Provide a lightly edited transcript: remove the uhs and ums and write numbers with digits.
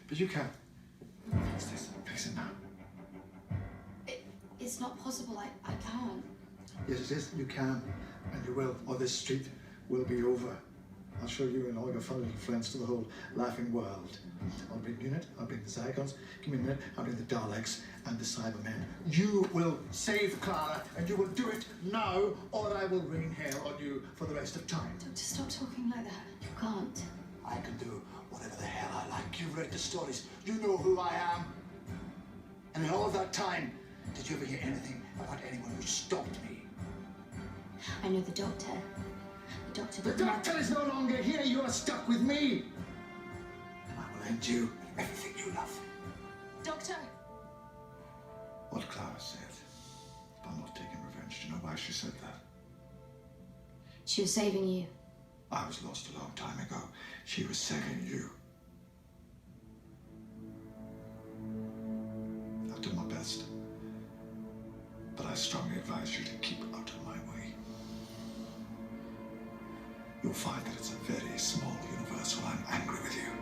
But you can. Fix this. Fix it now. It's not possible. I can't. Yes, it is. You can. And you will. Or this street will be over. I'll show you and all your fun little friends to the whole laughing world. I'll bring Unit, I'll bring the Zygons, give me a minute, I'll bring the Daleks and the Cybermen. You will save Clara, and you will do it now, or I will rain hell on you for the rest of time. Doctor, stop talking like that. You can't. I can do whatever the hell I like. You've read the stories. You know who I am. And in all of that time, did you ever hear anything about anyone who stopped me? I know the Doctor. The Doctor is no longer here. You are stuck with me. And I will end you everything you love. Doctor! What Clara said about not taking revenge. Do you know why she said that? She was saving you. I was lost a long time ago. She was saving you. I've done my best. But I strongly advise you to keep out of my way. You'll find that it's a very small universe when I'm angry with you.